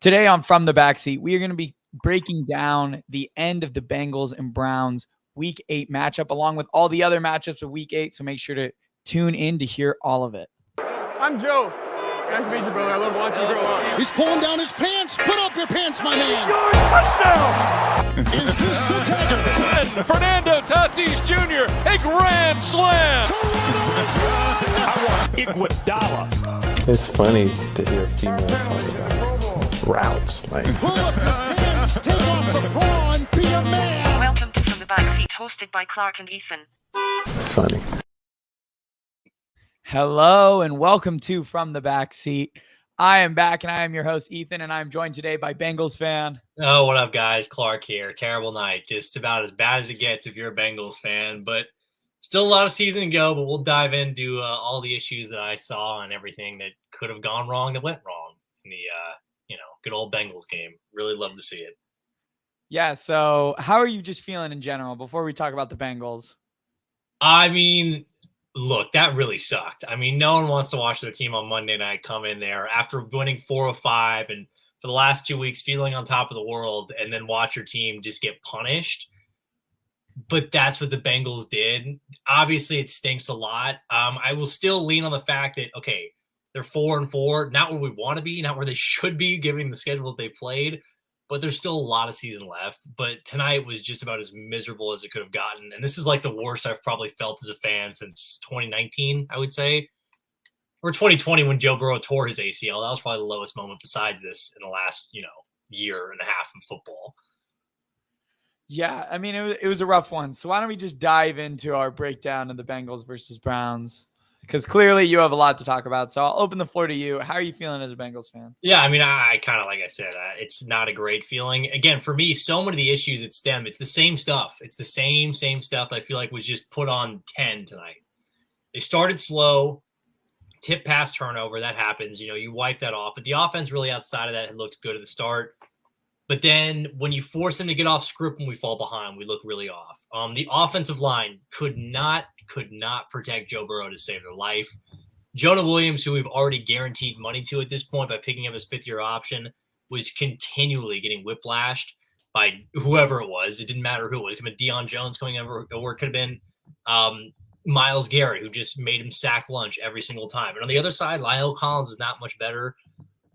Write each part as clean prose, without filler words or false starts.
Today on From the Backseat, we are going to be breaking down the end of the Bengals and Browns Week 8 matchup, along with all the other matchups of Week 8, so make sure to tune in to hear all of it. I'm Joe. Nice to meet you, brother. I love watching you grow up. He's pulling down his pants. Put up your pants, my man. Touchdown! Is this the dagger? Fernando Tatis Jr., a grand slam. I want Iguodala. It's funny to hear females talk about routes. Like, pull up your pants, take off the bra, and be a man. Welcome to From the Backseat, hosted by Clark and Ethan. it's funny. Hello and welcome to From the Backseat. I am back and I am your host, Ethan, and I'm joined today by Bengals fan. Oh, what up, guys? Clark here. Terrible night. Just about as bad as it gets if you're a Bengals fan, but still a lot of season to go, but we'll dive into all the issues that I saw and everything that could have gone wrong that went wrong in the, good old Bengals game. Really love to see it. Yeah, so how are you just feeling in general before we talk about the Bengals? I mean, look, that really sucked. I mean, no one wants to watch their team on Monday night come in there after winning 4 of 5 and for the last 2 weeks feeling on top of the world and then watch your team just get punished. But that's what the Bengals did. Obviously, it stinks a lot. I will still lean on the fact that, okay, they're 4-4, not where we want to be, not where they should be, given the schedule that they played. But there's still a lot of season left. But tonight was just about as miserable as it could have gotten. And this is like the worst I've probably felt as a fan since 2019, I would say. Or 2020 when Joe Burrow tore his ACL. That was probably the lowest moment besides this in the last, year and a half of football. Yeah, I mean, it was a rough one. So why don't we just dive into our breakdown of the Bengals versus Browns? Because clearly you have a lot to talk about. So I'll open the floor to you. How are you feeling as a Bengals fan? Yeah, I mean, I kind of, like I said, it's not a great feeling. Again, for me, so many of the issues at STEM, it's the same stuff. It's the same stuff I feel like was just put on 10 tonight. They started slow, tip pass turnover. That happens. You wipe that off. But the offense really outside of that had looked good at the start. But then when you force them to get off script when we fall behind, we look really off. The offensive line could not protect Joe Burrow to save their life. Jonah Williams, who we've already guaranteed money to at this point by picking up his fifth-year option, was continually getting whiplashed by whoever it was. It didn't matter who it was. It could have been Deion Jones coming over, or it could have been Myles Garrett, who just made him sack lunch every single time. And on the other side, Lyle Collins is not much better.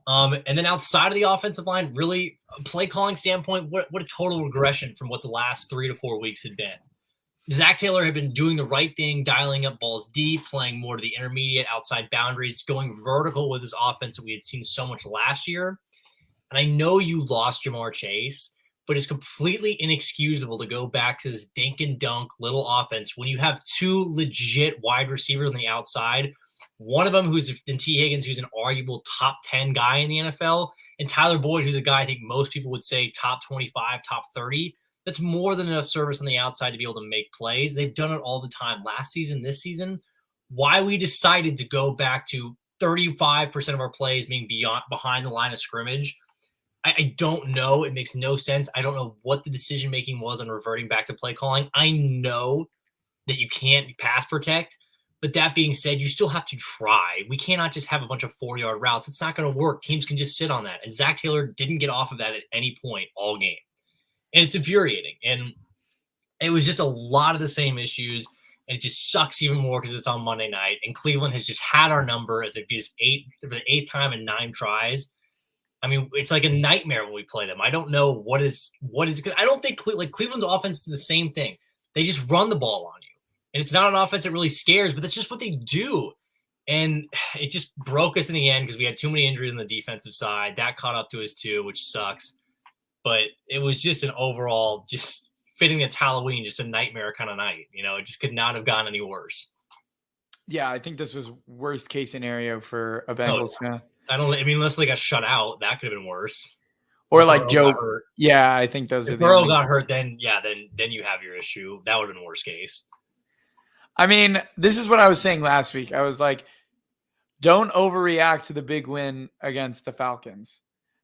And then outside of the offensive line, really play calling standpoint, what a total regression from what the last 3 to 4 weeks had been. Zach Taylor had been doing the right thing, dialing up balls deep, playing more to the intermediate outside boundaries, going vertical with his offense that we had seen so much last year. And I know you lost Jamar Chase, but it's completely inexcusable to go back to this dink and dunk little offense when you have 2 legit wide receivers on the outside. One of them who's T. Higgins, who's an arguable top 10 guy in the NFL, and Tyler Boyd, who's a guy I think most people would say top 25, top 30. That's more than enough service on the outside to be able to make plays. They've done it all the time last season, this season. Why we decided to go back to 35% of our plays being behind the line of scrimmage, I don't know. It makes no sense. I don't know what the decision-making was on reverting back to play calling. I know that you can't pass protect. But that being said, you still have to try. We cannot just have a bunch of 4-yard routes. It's not going to work. Teams can just sit on that. And Zach Taylor didn't get off of that at any point all game. And it's infuriating. And it was just a lot of the same issues. And it just sucks even more because it's on Monday night. And Cleveland has just had our number as it beats for the 8th time in 9 tries. I mean, it's like a nightmare when we play them. I don't know what is good. I don't think Cleveland's offense is the same thing. They just run the ball on you. And it's not an offense that really scares, but that's just what they do. And it just broke us in the end because we had too many injuries on the defensive side. That caught up to us too, which sucks. But it was just an overall, just fitting it's Halloween, just a nightmare kind of night. It just could not have gotten any worse. Yeah, I think this was worst case scenario for a Bengals fan. Unless they got shut out, that could have been worse. Or like Joe. Yeah, I think those are the Burrow got hurt, then you have your issue. That would have been worst case. I mean, this is what I was saying last week. I was like, don't overreact to the big win against the Falcons.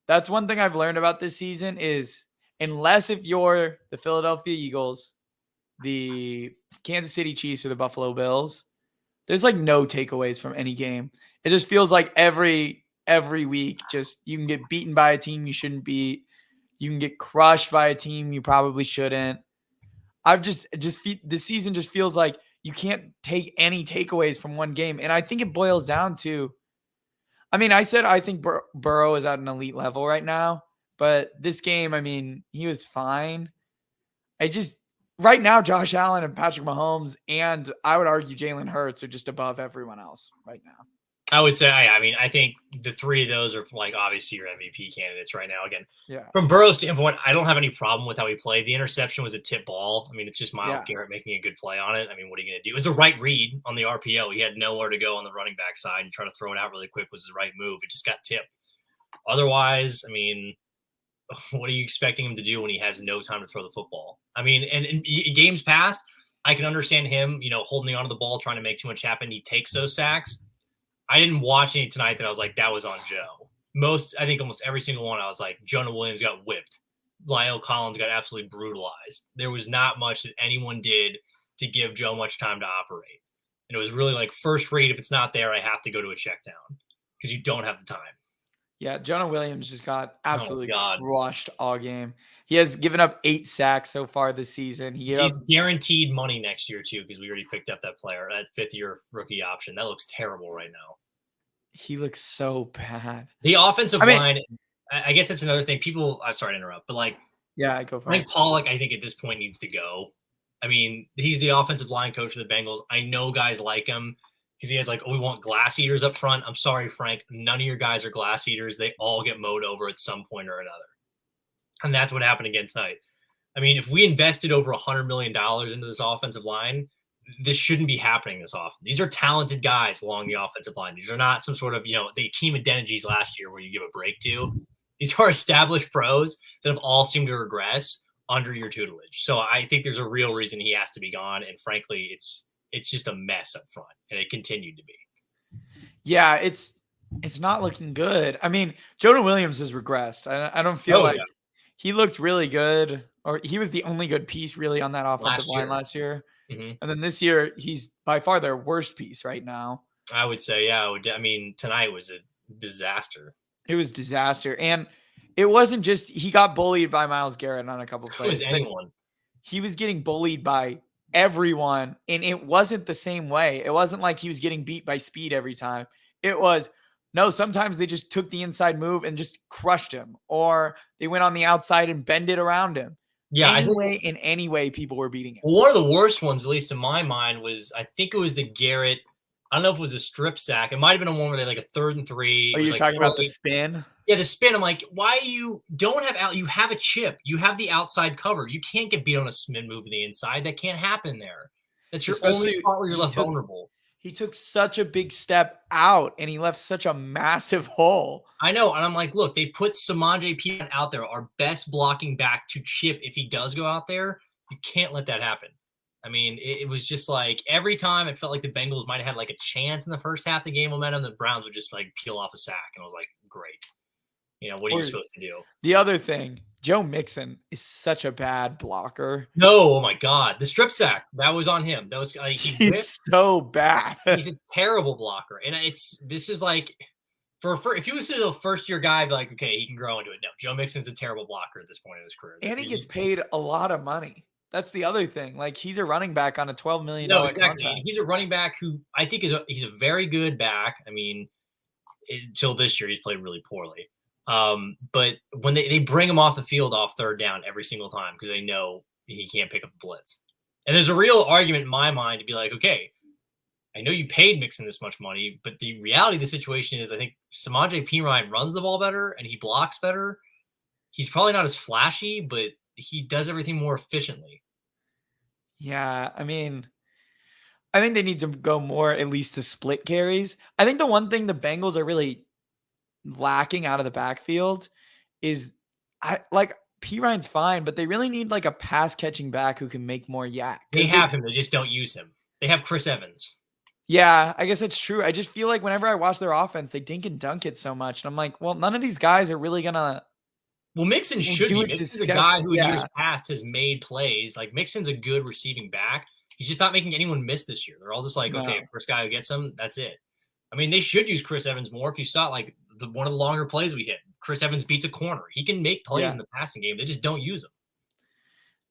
That's one thing I've learned about this season is unless if you're the Philadelphia Eagles, the Kansas City Chiefs, or the Buffalo Bills, there's like no takeaways from any game. It just feels like every every week. Just you can get beaten by a team you shouldn't beat. You can get crushed by a team you probably shouldn't. This season just feels like you can't take any takeaways from one game. And I think it boils down to, I mean, I said I think Burrow is at an elite level right now, but this game, I mean, he was fine. Right now, Josh Allen and Patrick Mahomes, and I would argue Jalen Hurts are just above everyone else right now. I would say, I mean, I think the three of those are like obviously your MVP candidates right now. Again, from Burrow's standpoint, I don't have any problem with how he played. The interception was a tip ball. I mean, it's just Myles Garrett making a good play on it. I mean, what are you going to do? It's a right read on the RPO. He had nowhere to go on the running back side, and trying to throw it out really quick was the right move. It just got tipped. Otherwise, I mean, what are you expecting him to do when he has no time to throw the football? I mean, and in games past, I can understand him, holding on to the ball, trying to make too much happen. He takes those sacks. I didn't watch any tonight that I was like, that was on Joe. I think almost every single one, I was like, Jonah Williams got whipped. Lyle Collins got absolutely brutalized. There was not much that anyone did to give Joe much time to operate. And it was really like first read. If it's not there, I have to go to a check down because you don't have the time. Yeah, Jonah Williams just got absolutely crushed all game. He has given up 8 sacks so far this season. He's guaranteed money next year, too, because we already picked up that player, that fifth-year rookie option. That looks terrible right now. He looks so bad. The offensive line, I guess that's another thing. I'm sorry to interrupt, but go for it. Frank Pollock, I think at this point needs to go. I mean, he's the offensive line coach of the Bengals. I know guys like him because he has we want glass eaters up front. I'm sorry, Frank. None of your guys are glass eaters. They all get mowed over at some point or another. And that's what happened again tonight. I mean, if we invested over $100 million into this offensive line, this shouldn't be happening this often. These are talented guys along the offensive line. These are not some sort of, the Akeem Adenijis last year where you give a break to. These are established pros that have all seemed to regress under your tutelage. So I think there's a real reason he has to be gone. And frankly, it's just a mess up front, and it continued to be. Yeah, it's not looking good. I mean, Jonah Williams has regressed. I don't feel he looked really good, or he was the only good piece really on that offensive line last year. Mm-hmm. And then this year, he's by far their worst piece right now. I would say, yeah. I mean, tonight was a disaster. It was disaster. And it wasn't just he got bullied by Myles Garrett on a couple of plays. It was anyone. He was getting bullied by everyone, and it wasn't the same way. It wasn't like he was getting beat by speed every time. It was, no, sometimes they just took the inside move and just crushed him, or they went on the outside and bended around him. Yeah. In any way, people were beating him. Well, one of the worst ones, at least in my mind, was, I think it was the Garrett. I don't know if it was a strip sack. It might have been a one where they had a 3rd and 3. Oh, you're talking about the spin? Yeah, the spin. I'm like, why you don't have out? You have a chip. You have the outside cover. You can't get beat on a spin move in the inside. That can't happen there. That's your only spot where you're left vulnerable. He took such a big step out, and he left such a massive hole. I know, and I'm like, look, they put Samaje Perine out there, our best blocking back, to chip if he does go out there. You can't let that happen. I mean, it was just every time it felt like the Bengals might have had a chance in the first half of the game momentum, the Browns would just peel off a sack. And I was like, great. What are you supposed to do? The other thing, Joe Mixon is such a bad blocker. No, oh my God. The strip sack, that was on him. That was he's so bad. He's a terrible blocker. And this is if he was still a first-year guy, I'd be like, okay, he can grow into it. No, Joe Mixon's a terrible blocker at this point in his career. And he gets paid a lot of money. That's the other thing. He's a running back on a $12 million exactly. contract. He's a running back who I think he's a very good back. I mean, until this year, he's played really poorly. But when they bring him off the field off 3rd down every single time because they know he can't pick up the blitz. And there's a real argument in my mind to be like, okay, I know you paid Mixon this much money, but the reality of the situation is I think Samaje Perine runs the ball better and he blocks better. He's probably not as flashy, but he does everything more efficiently. Yeah, I mean, I think they need to go more at least to split carries. I think the one thing the Bengals are really lacking out of the backfield is Perine's fine, but they really need a pass catching back who can make more yak. They have him, they just don't use him. They have Chris Evans. Yeah, I guess that's true. I just feel like whenever I watch their offense, they dink and dunk it so much. And I'm like, well, none of these guys are really gonna. Well, Mixon should be. Mixon's a guy who in years past has made plays. Mixon's a good receiving back. He's just not making anyone miss this year. They're all just okay, first guy who gets him, that's it. I mean, they should use Chris Evans more. If you saw one of the longer plays we hit. Chris Evans beats a corner. He can make plays in the passing game. They just don't use him.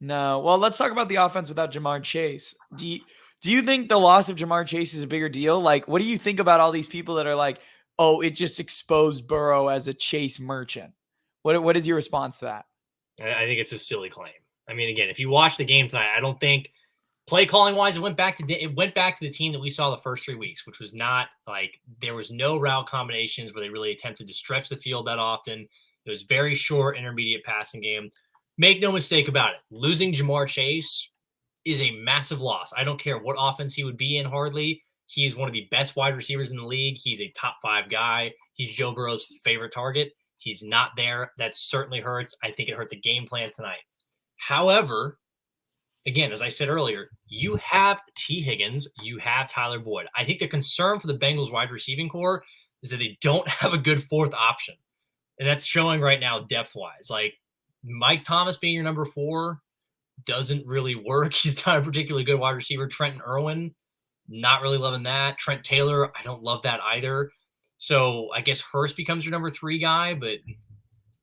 No. Well, let's talk about the offense without Jamar Chase. Do you think the loss of Jamar Chase is a bigger deal? Like, what do you think about all these people that are like, oh, it just exposed Burrow as a Chase merchant? What is your response to that? I think it's a silly claim. I mean, again, if you watch the game tonight, I don't think play calling wise, it went back to the team that we saw the first 3 weeks, which was not like there was no route combinations where they really attempted to stretch the field that often. It was very short, intermediate passing game. Make no mistake about it. Losing Jamar Chase is a massive loss. I don't care what offense he would be in, hardly. He is one of the best wide receivers in the league. He's a top 5 guy. He's Joe Burrow's favorite target. He's not there. That certainly hurts. I think it hurt the game plan tonight. However, again, as I said earlier, you have T. Higgins, you have Tyler Boyd. I think the concern for the Bengals wide receiving core is that they don't have a good fourth option. And that's showing right now depth-wise. Like, Mike Thomas being your number 4 doesn't really work. He's not a particularly good wide receiver. Trenton Irwin, not really loving that. Trent Taylor, I don't love that either. So I guess Hurst becomes your number 3 guy, but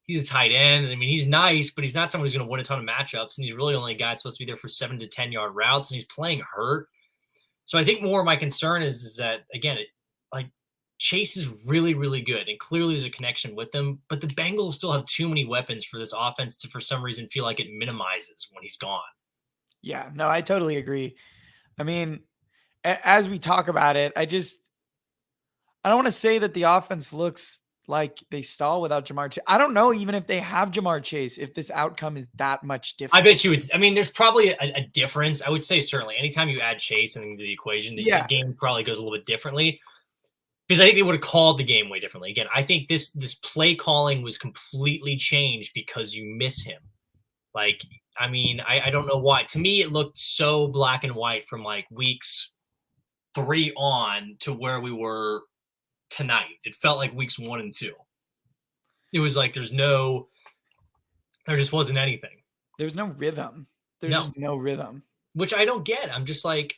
he's a tight end. I mean, he's nice, but he's not someone who's going to win a ton of matchups. And he's really only a guy that's supposed to be there for 7 to 10 yard routes, and he's playing hurt. So I think more of my concern is that, again, Chase is really, really good, and clearly there's a connection with them. But the Bengals still have too many weapons for this offense to, for some reason, feel like it minimizes when he's gone. Yeah, no, I totally agree. I mean, as we talk about it, I don't want to say that the offense looks like they stall without Jamar Chase. I don't know even if they have Jamar Chase, if this outcome is that much different. I bet you it's, I mean, there's probably a difference. I would say certainly anytime you add Chase into the equation, the game probably goes a little bit differently. Because I think they would have called the game way differently. Again, I think this play calling was completely changed because you miss him. Like, I mean, I don't know why. To me, it looked so black and white from like weeks 3 on to where we were tonight. It felt like weeks 1 and 2. It was like there just wasn't anything. There was no rhythm. There's just no rhythm. Which I don't get. I'm just like,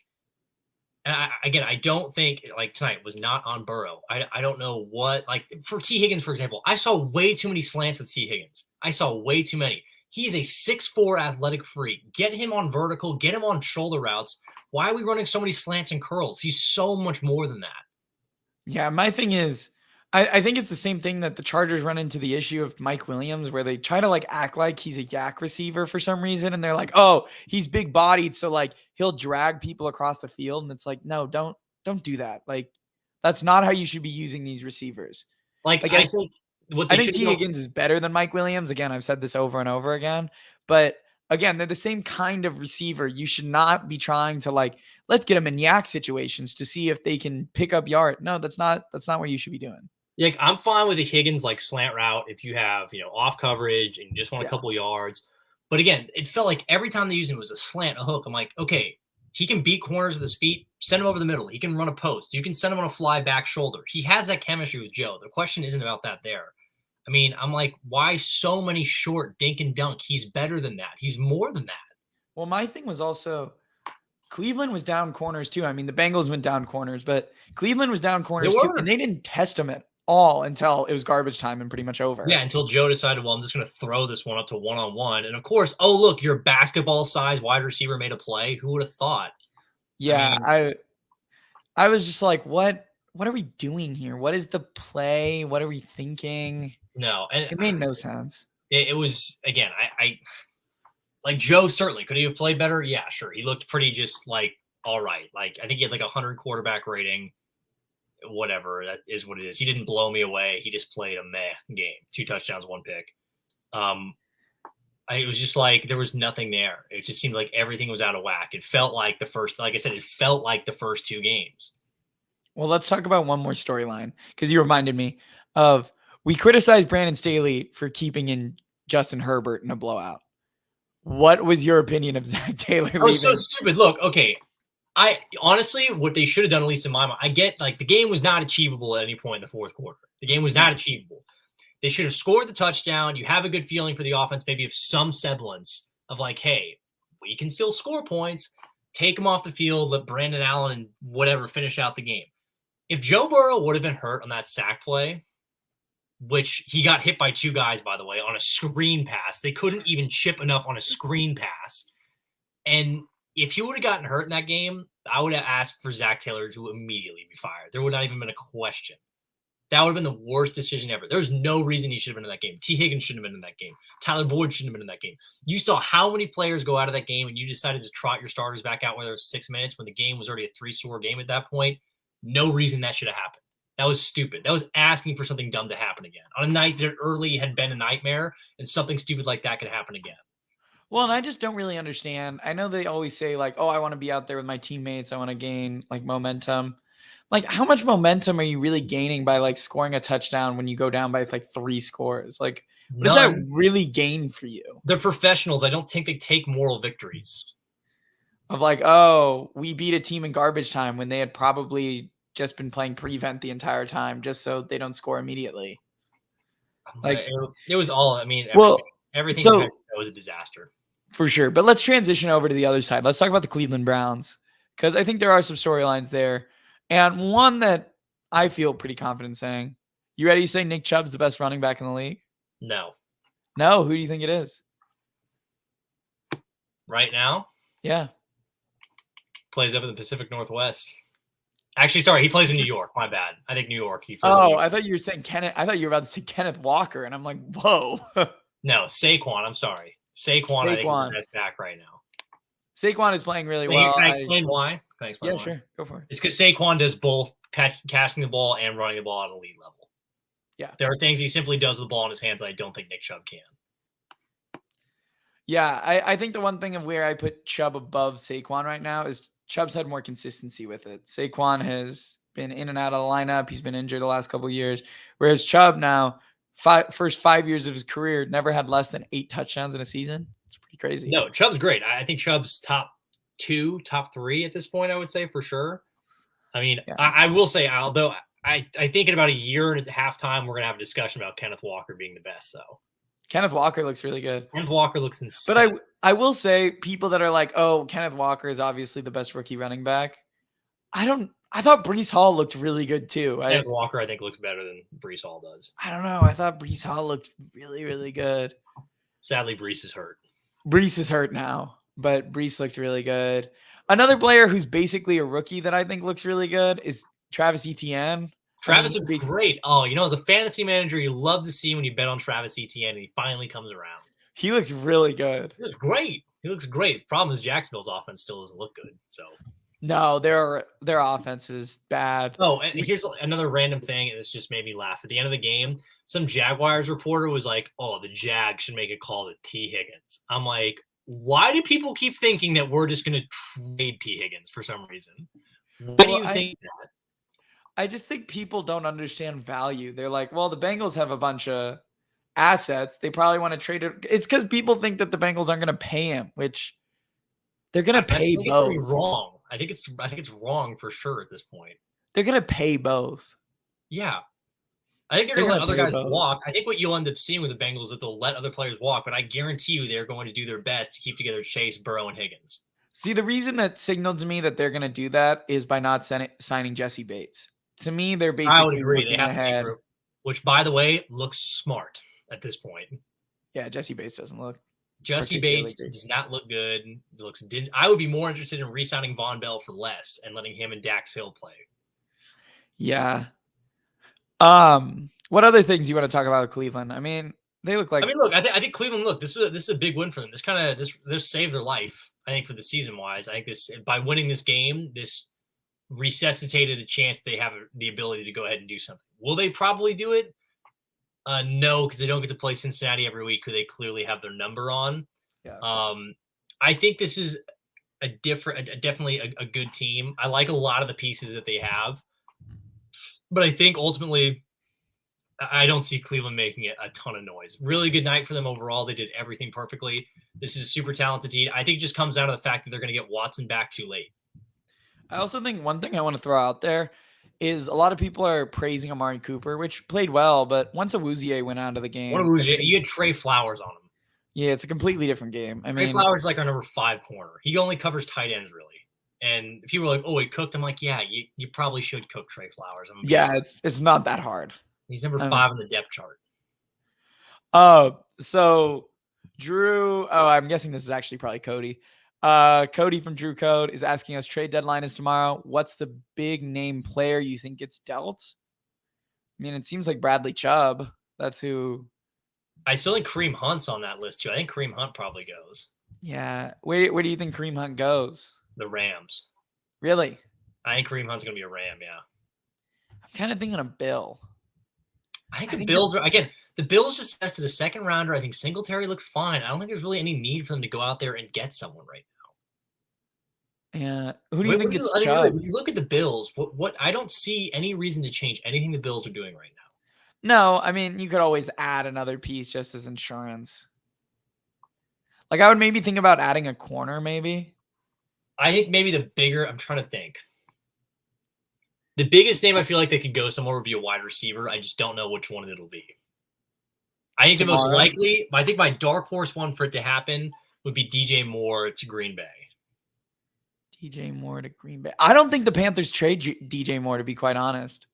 I don't think like tonight was not on Burrow. I don't know what, like for T. Higgins, for example, I saw way too many slants with T. Higgins. I saw way too many. He's a 6'4" athletic freak. Get him on vertical, get him on shoulder routes. Why are we running so many slants and curls? He's so much more than that. Yeah, my thing is, I think it's the same thing that the Chargers run into the issue of Mike Williams, where they try to like act like he's a yak receiver for some reason. And they're like, oh, he's big bodied. So like he'll drag people across the field. And it's like, no, don't do that. Like, that's not how you should be using these receivers. Like I think T. Higgins is better than Mike Williams. Again, I've said this over and over again, but again, they're the same kind of receiver. You should not be trying to like, let's get them in yak situations to see if they can pick up yard. No, that's not what you should be doing. Like, I'm fine with a Higgins like slant route if you have, off coverage and you just want a couple yards. But again, it felt like every time they used him was a slant, a hook. I'm like, okay, he can beat corners with his feet. Send him over the middle. He can run a post. You can send him on a fly back shoulder. He has that chemistry with Joe. The question isn't about that there. I mean, I'm like, why so many short dink and dunk? He's better than that. He's more than that. Well, my thing was also Cleveland was down corners too. I mean, the Bengals went down corners, but Cleveland was down corners too, and they didn't test him at all until it was garbage time and pretty much over. Yeah, until Joe decided, well, I'm just going to throw this one up to one-on-one. And of course, oh, look, your basketball-sized wide receiver made a play. Who would have thought? Yeah, I was just like, what are we doing here? What is the play? What are we thinking? No, and it made no sense. It was, again, I like Joe certainly. Could he have played better? Yeah, sure. He looked pretty just like, all right. Like, I think he had like 100 quarterback rating. Whatever, that is what it is. He didn't blow me away. He just played a meh game. 2 touchdowns, 1 pick. It was just like there was nothing there. It just seemed like everything was out of whack. It felt like it felt like the first 2 games. Well, let's talk about one more storyline because you reminded me of we criticized Brandon Staley for keeping in Justin Herbert in a blowout. What was your opinion of Zach Taylor? Oh, so stupid. Look, okay. I honestly, what they should have done, at least in my mind, I get like the game was not achievable at any point in the fourth quarter. The game was not achievable. They should have scored the touchdown. You have a good feeling for the offense, maybe of some semblance of like, hey, we can still score points. Take them off the field. Let Brandon Allen and whatever finish out the game. If Joe Burrow would have been hurt on that sack play, which he got hit by 2 guys, by the way, on a screen pass. They couldn't even chip enough on a screen pass. And if he would have gotten hurt in that game, I would have asked for Zach Taylor to immediately be fired. There would not even been a question. That would have been the worst decision ever. There was no reason he should have been in that game. T. Higgins shouldn't have been in that game. Tyler Boyd shouldn't have been in that game. You saw how many players go out of that game, and you decided to trot your starters back out when there was 6 minutes when the game was already a 3-score game at that point. No reason that should have happened. That was stupid. That was asking for something dumb to happen again. On a night that early had been a nightmare, and something stupid like that could happen again. Well, and I just don't really understand. I know they always say, like, oh, I want to be out there with my teammates. I want to gain, like, momentum. Like, how much momentum are you really gaining by, like, scoring a touchdown when you go down by, like, 3 scores? Like, what does that really gain for you? They're professionals. I don't think they take moral victories. Of, like, oh, we beat a team in garbage time when they had probably just been playing prevent the entire time just so they don't score immediately. Like, it was all, I mean, everything so, that was a disaster. For sure. But let's transition over to the other side. Let's talk about the Cleveland Browns, because I think there are some storylines there. And one that I feel pretty confident saying. You ready to say Nick Chubb's the best running back in the league? No. No? Who do you think it is? Right now? Yeah. Plays up in the Pacific Northwest. Actually, sorry, he plays in New York. My bad. I think New York. I thought you were saying Kenneth. I thought you were about to say Kenneth Walker, and I'm like, whoa. No, Saquon. I'm sorry. Saquon, I think, is the best back right now. Saquon is playing really well. Can I explain why? Yeah, sure. Go for it. It's because Saquon does both casting the ball and running the ball at elite level. Yeah. There are things he simply does with the ball in his hands that I don't think Nick Chubb can. Yeah, I think the one thing of where I put Chubb above Saquon right now is Chubb's had more consistency with it. Saquon has been in and out of the lineup. He's been injured the last couple of years. Whereas Chubb now, first 5 years of his career, never had less than 8 touchdowns in a season. It's pretty crazy. No, Chubb's great. I think Chubb's top 2, top 3 at this point, I would say, for sure. I mean, yeah. I will say, although I think in about a year and a half time, we're going to have a discussion about Kenneth Walker being the best, though. Kenneth Walker looks really good. Kenneth Walker looks insane. But I will say, people that are like, oh, Kenneth Walker is obviously the best rookie running back. I thought Breece Hall looked really good too. Kenneth Walker, I think, looks better than Breece Hall does. I don't know. I thought Breece Hall looked really, really good. Sadly, Breece is hurt. Breece is hurt now, but Breece looked really good. Another player who's basically a rookie that I think looks really good is Travis Etienne. Travis looks great. Oh, as a fantasy manager, you love to see when you bet on Travis Etienne and he finally comes around. He looks really good. He looks great. He looks great. Problem is Jacksonville's offense still doesn't look good. So no, their offense is bad. Oh, and here's another random thing, and this just made me laugh. At the end of the game, some Jaguars reporter was like, "Oh, the Jags should make a call to T. Higgins." I'm like, why do people keep thinking that we're just going to trade T. Higgins for some reason? Why do you think that? I just think people don't understand value. They're like, well, the Bengals have a bunch of assets. They probably want to trade it. It's because people think that the Bengals aren't going to pay him, which they're going to pay both. It's wrong. I think it's wrong for sure at this point. They're going to pay both. Yeah. I think they're going to let other guys walk. I think what you'll end up seeing with the Bengals is that they'll let other players walk, but I guarantee you they're going to do their best to keep together Chase, Burrow, and Higgins. See, the reason that signaled to me that they're going to do that is by not signing Jesse Bates. To me, they're basically I would agree. looking ahead. Which, by the way, looks smart at this point. Yeah, Jesse Bates doesn't look. Jesse Bates does not look good. I would be more interested in re-signing Von Bell for less and letting him and Dax Hill play. Yeah. What other things you want to talk about with Cleveland? I mean, they look like. I mean, look, I think Cleveland. Look, this is a big win for them. This saved their life. I think for the season wise, I think this by winning this game, this resuscitated a chance they have the ability to go ahead and do something. Will they probably do it? No, because they don't get to play Cincinnati every week, who they clearly have their number on. Yeah. I think this is definitely a good team. I like a lot of the pieces that they have, but I think ultimately, I don't see Cleveland making it a ton of noise. Really good night for them overall. They did everything perfectly. This is a super talented team. I think it just comes out of the fact that they're going to get Watson back too late. I also think one thing I want to throw out there is a lot of people are praising Amari Cooper, which played well, but once Awuzie went out of the game. You had Trey Flowers on him. Yeah, it's a completely different game. Trey Flowers is like our number 5 corner. He only covers tight ends, really. And people are like, oh, he cooked. I'm like, yeah, you probably should cook Trey Flowers. Yeah, it's not that hard. He's number 5 on the depth chart. So Drew, I'm guessing this is actually probably Cody. Cody from Drew Code is asking us, trade deadline is tomorrow. What's the big name player you think gets dealt? I mean, it seems like Bradley Chubb. That's who. I still think Kareem Hunt's on that list too. I think Kareem Hunt probably goes. Yeah. Where do you think Kareem Hunt goes? The Rams. Really? I think Kareem Hunt's going to be a Ram, yeah. I'm kind of thinking of Bill. I think the Bills are, again, the Bills just tested a second rounder. I think Singletary looks fine. I don't think there's really any need for them to go out there and get someone right now. Yeah. Who do you think it's Chubb? Really, when you look at the Bills, what I don't see any reason to change anything the Bills are doing right now. No, I mean, you could always add another piece just as insurance. Like, I would maybe think about adding a corner, maybe. I think maybe I'm trying to think. The biggest name I feel like they could go somewhere would be a wide receiver. I just don't know which one it'll be. I think the most likely, I think my dark horse one for it to happen would be DJ Moore to Green Bay. DJ Moore to Green Bay. I don't think the Panthers trade DJ Moore, to be quite honest.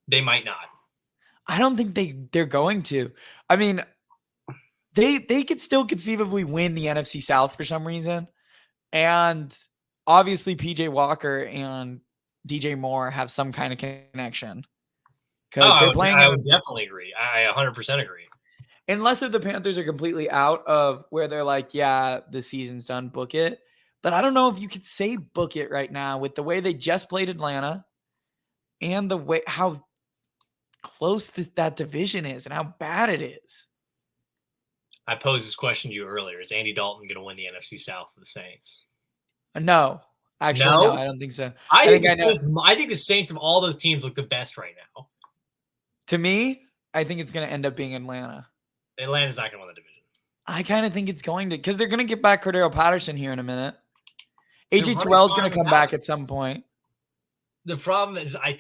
They might not. I don't think they're going to. I mean, they could still conceivably win the NFC South for some reason. And obviously PJ Walker and DJ Moore have some kind of connection. Because they're playing. I would definitely agree. I 100% agree. Unless if the Panthers are completely out of where they're like, yeah, the season's done, book it. But I don't know if you could say book it right now with the way they just played Atlanta and the way how close that division is and how bad it is. I posed this question to you earlier. Is Andy Dalton going to win the NFC South for the Saints? No. Actually, no, I don't think so. I think the Saints of all those teams look the best right now. To me, I think it's going to end up being Atlanta. Atlanta's not going to win the division. I kind of think it's going to, because they're going to get back Cordero Patterson here in a minute. AJ Terrell's going to come back at some point. The problem is, I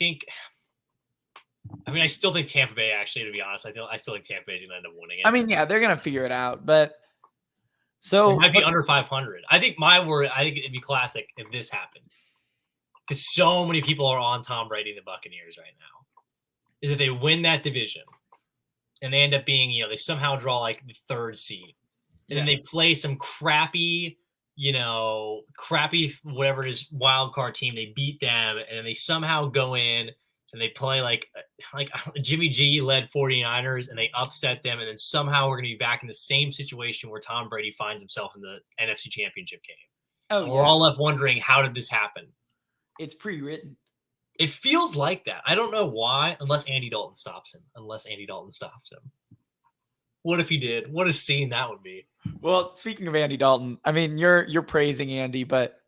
still think Tampa Bay, actually, to be honest, I still think Tampa Bay is going to end up winning it. I mean, yeah, they're going to figure it out, but so it might be under 500. I think it'd be classic if this happened, because so many people are on Tom Brady and the Buccaneers right now, is that they win that division and they end up being, they somehow draw like the 3rd seed, and then they play some crappy whatever it is wild card team. They beat them, and then they somehow go in and they play like Jimmy G led 49ers, and they upset them, and then somehow we're going to be back in the same situation where Tom Brady finds himself in the NFC Championship game. Oh, yeah. We're all left wondering, how did this happen? It's pre-written. It feels like that. I don't know why, unless Andy Dalton stops him. What if he did? What a scene that would be. Well, speaking of Andy Dalton, I mean, you're praising Andy, but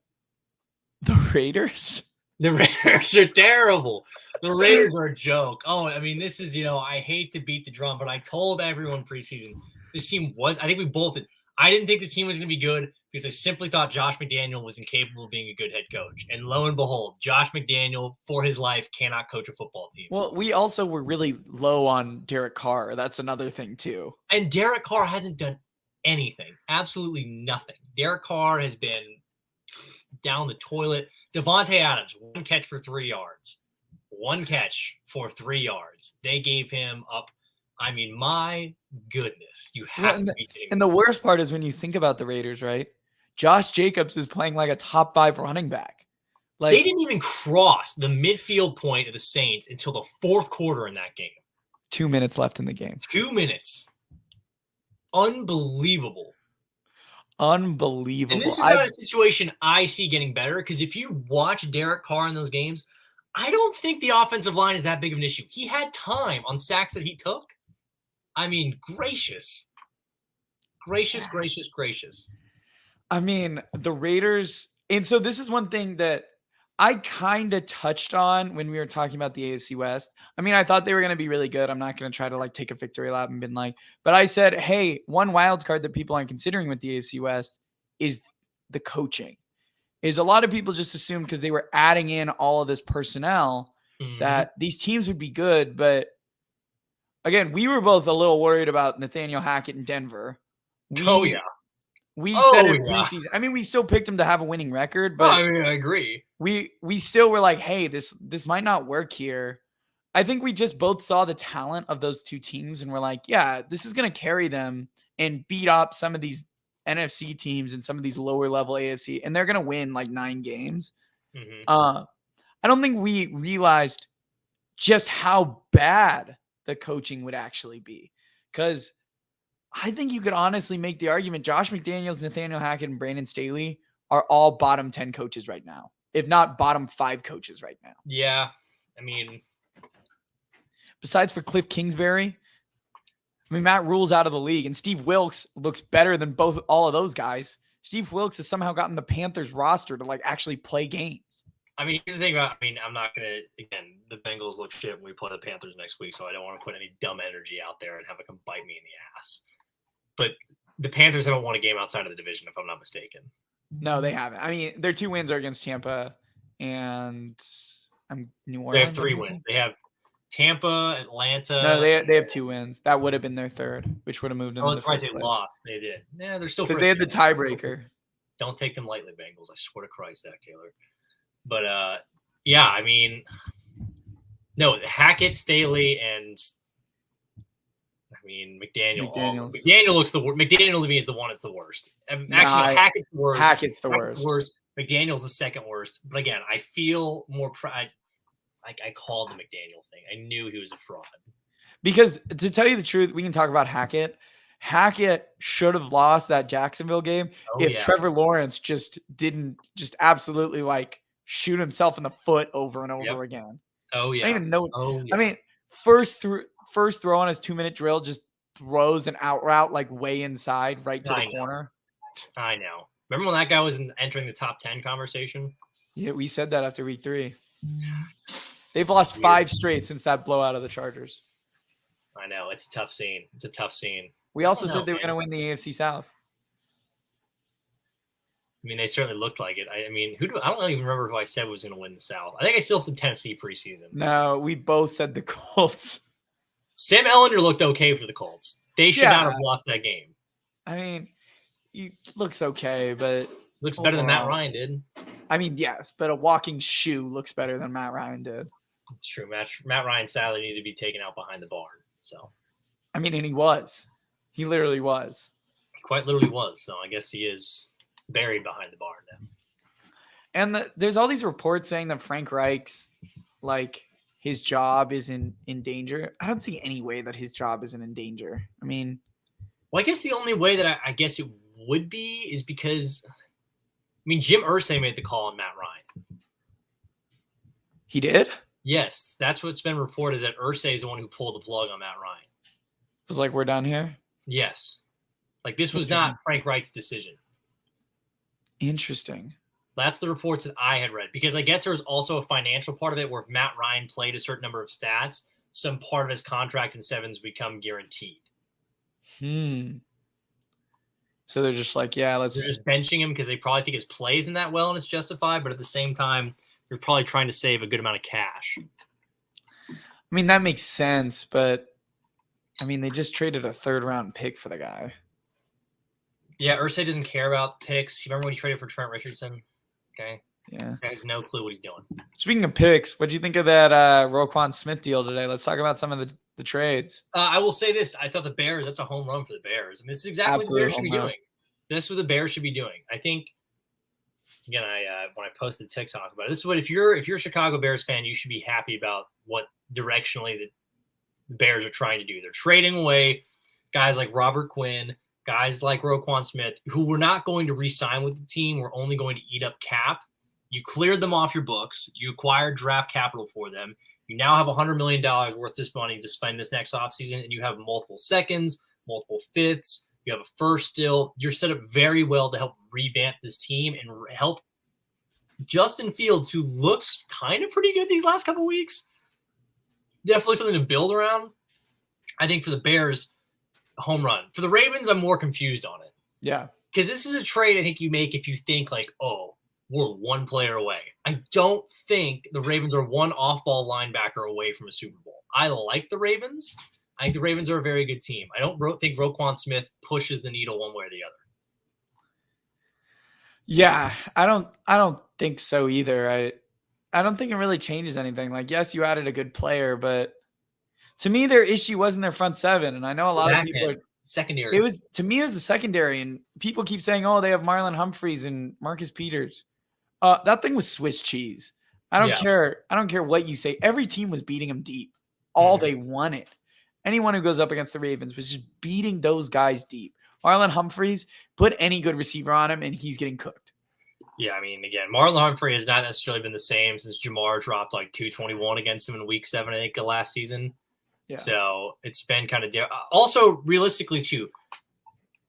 the Raiders? The Raiders are terrible. The Raiders are a joke. Oh, I mean, this is, I hate to beat the drum, but I told everyone preseason this team was, I think we both did. I didn't think this team was going to be good because I simply thought Josh McDaniel was incapable of being a good head coach. And lo and behold, Josh McDaniel, for his life, cannot coach a football team. Well, we also were really low on Derek Carr. That's another thing, too. And Derek Carr hasn't done anything. Absolutely nothing. Derek Carr has been down the toilet. Devontae Adams, 1 catch for 3 yards. 1 catch for 3 yards. They gave him up. I mean, my goodness. You have to be kidding me. And the worst part is when you think about the Raiders, right? Josh Jacobs is playing like a top 5 running back. Like, they didn't even cross the midfield point of the Saints until the 4th quarter in that game. 2 minutes left in the game. 2 minutes. Unbelievable. And this is not a situation I see getting better, because if you watch Derek Carr in those games, I don't think the offensive line is that big of an issue. He had time on sacks that he took. I mean, gracious. I mean, the Raiders. And so this is one thing that I kind of touched on when we were talking about the AFC West. I mean, I thought they were going to be really good. I'm not going to try to take a victory lap and been like, but I said, hey, one wild card that people aren't considering with the AFC West is the coaching. Is a lot of people just assume because they were adding in all of this personnel that these teams would be good. But again, we were both a little worried about Nathaniel Hackett in Denver. We said it preseason. I mean, we still picked him to have a winning record, but I agree. We still were like, hey, this might not work here. I think we just both saw the talent of those two teams and we're like, yeah, this is going to carry them and beat up some of these NFC teams and some of these lower level AFC, and they're going to win like 9 games. I don't think we realized just how bad the coaching would actually be, because I think you could honestly make the argument Josh McDaniels, Nathaniel Hackett, and Brandon Staley are all bottom 10 coaches right now, if not bottom 5 coaches right now. Yeah. I mean, besides for Cliff Kingsbury, I mean, Matt Rule's out of the league, and Steve Wilkes looks better than all of those guys. Steve Wilkes has somehow gotten the Panthers roster to like actually play games. I mean, here's the thing about, I mean, I'm not going to, again, the Bengals look shit when we play the Panthers next week, so I don't want to put any dumb energy out there and have it come bite me in the ass. But the Panthers haven't won a game outside of the division, if I'm not mistaken. No, they haven't. I mean, their 2 wins are against Tampa and New Orleans. They have 3 wins. They have Tampa, Atlanta. No, they have 2 wins. That would have been their 3rd, which would have moved them. Oh, that's right. They lost. They did. Yeah, they're still because they had the tiebreaker. Don't take them lightly, Bengals. I swear to Christ, Zach Taylor. But yeah, I mean, no, Hackett, Staley, and I mean McDaniel. McDaniel looks the worst. McDaniel to me is the one that's the worst. Actually, Hackett's the worst. Hackett's the worst. McDaniel's the second worst. But again, I feel more pride. Like I called the McDaniel thing. I knew he was a fraud. Because to tell you the truth, we can talk about Hackett. Hackett should have lost that Jacksonville game if Trevor Lawrence didn't absolutely like shoot himself in the foot over and over again. Oh yeah. I don't even know. I mean, first throw on his 2-minute drill just throws an out route like way inside right to the corner. I know. Remember when that guy was entering the top 10 conversation? Yeah, we said that after week 3. They've lost 5 straight since that blowout of the Chargers. I know. It's a tough scene. We also said they were going to win the AFC South. I mean, they certainly looked like it. I mean, I don't even remember who I said was going to win the South. I think I still said Tennessee preseason. No, we both said the Colts. Sam Ellinger looked okay for the Colts. They should not have lost that game. I mean, he looks okay, but looks better than Matt Ryan did. I mean, yes, but a walking shoe looks better than Matt Ryan did. It's true. Matt Ryan sadly needed to be taken out behind the barn. So, I mean, and he was. He literally was. He quite literally was. So I guess he is buried behind the barn now. And there's all these reports saying that Frank Reich's, like, his job is in danger. I don't see any way that his job isn't in danger. I mean, well, I guess the only way that I guess it would be is because, I mean, Jim Irsay made the call on Matt Ryan. He did? Yes, that's what's been reported, is that Irsay is the one who pulled the plug on Matt Ryan. It was like, we're done here? Yes. Like, this was not Frank Reich's decision. Interesting. That's the reports that I had read, because I guess there was also a financial part of it where if Matt Ryan played a certain number of stats, some part of his contract in sevens become guaranteed. So they're just like, yeah, they're just benching him because they probably think his play isn't that well and it's justified, but at the same time, they're probably trying to save a good amount of cash. I mean, that makes sense, but I mean, they just traded a 3rd-round pick for the guy. Yeah, Irsay doesn't care about picks. You remember when he traded for Trent Richardson? Okay. Yeah. He has no clue what he's doing. Speaking of picks, what do you think of that Roquan Smith deal today? Let's talk about some of the trades. I will say this. I thought the Bears, that's a home run for the Bears. I mean, this is exactly what the Bears should be doing. This is what the Bears should be doing. I think, again, when I posted TikTok about it, this is what, if you're a Chicago Bears fan, you should be happy about what directionally the Bears are trying to do. They're trading away guys like Robert Quinn, guys like Roquan Smith, who were not going to re-sign with the team, were only going to eat up cap. You cleared them off your books. You acquired draft capital for them. You now have $100 million worth of this money to spend this next offseason, and you have multiple seconds, multiple fifths. You have a first still. You're set up very well to help revamp this team and help Justin Fields, who looks kind of pretty good these last couple of weeks. Definitely something to build around. I think for the Bears, home run. For the Ravens, I'm more confused on it. Yeah. Because this is a trade I think you make if you think like, oh, we're one player away. I don't think the Ravens are one off-ball linebacker away from a Super Bowl. I like the Ravens. I think the Ravens are a very good team. I don't think Roquan Smith pushes the needle one way or the other. Yeah, I don't think so either. I don't think it really changes anything. Like, yes, you added a good player, but to me, their issue wasn't their front seven. And I know a lot of people are secondary. It was the secondary, and people keep saying, "Oh, they have Marlon Humphreys and Marcus Peters." That thing was Swiss cheese. I don't care. I don't care what you say. Every team was beating them deep. All they wanted. Anyone who goes up against the Ravens was just beating those guys deep. Marlon Humphreys, put any good receiver on him, and he's getting cooked. Yeah, I mean, again, Marlon Humphrey has not necessarily been the same since Jamar dropped like 221 against him in week 7, I think, of last season. Yeah. So it's been kind of there. Also, realistically, too,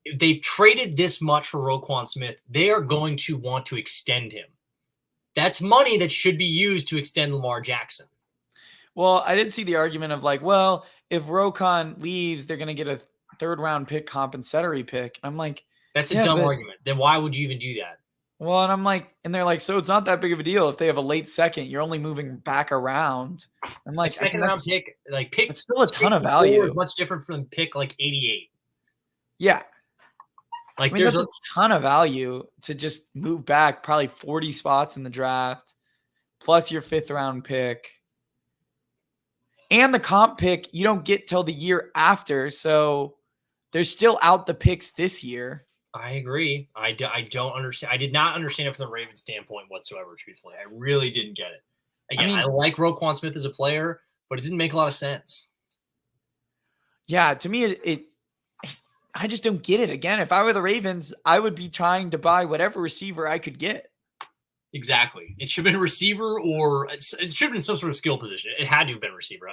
if they've traded this much for Roquan Smith, they are going to want to extend him. That's money that should be used to extend Lamar Jackson. Well, I did see the argument of like, well, if Roquan leaves, they're going to get a 3rd-round pick compensatory pick. I'm like, that's a dumb argument. Then why would you even do that? Well, and I'm like, and they're like, so it's not that big of a deal if they have a late second. You're only moving back around. I'm like, second-round pick, like pick. It's still a ton of value. Is much different from pick like 88. Yeah, like I mean, there's a ton of value to just move back probably 40 spots in the draft, plus your 5th-round pick, and the comp pick you don't get till the year after. So they're still out the picks this year. I agree. I don't understand. I did not understand it from the Ravens standpoint whatsoever, truthfully. I really didn't get it. Again, I like Roquan Smith as a player, but it didn't make a lot of sense. Yeah, to me, I just don't get it. Again, if I were the Ravens, I would be trying to buy whatever receiver I could get. Exactly. It should have been a receiver, or it should have been some sort of skill position. It had to have been a receiver.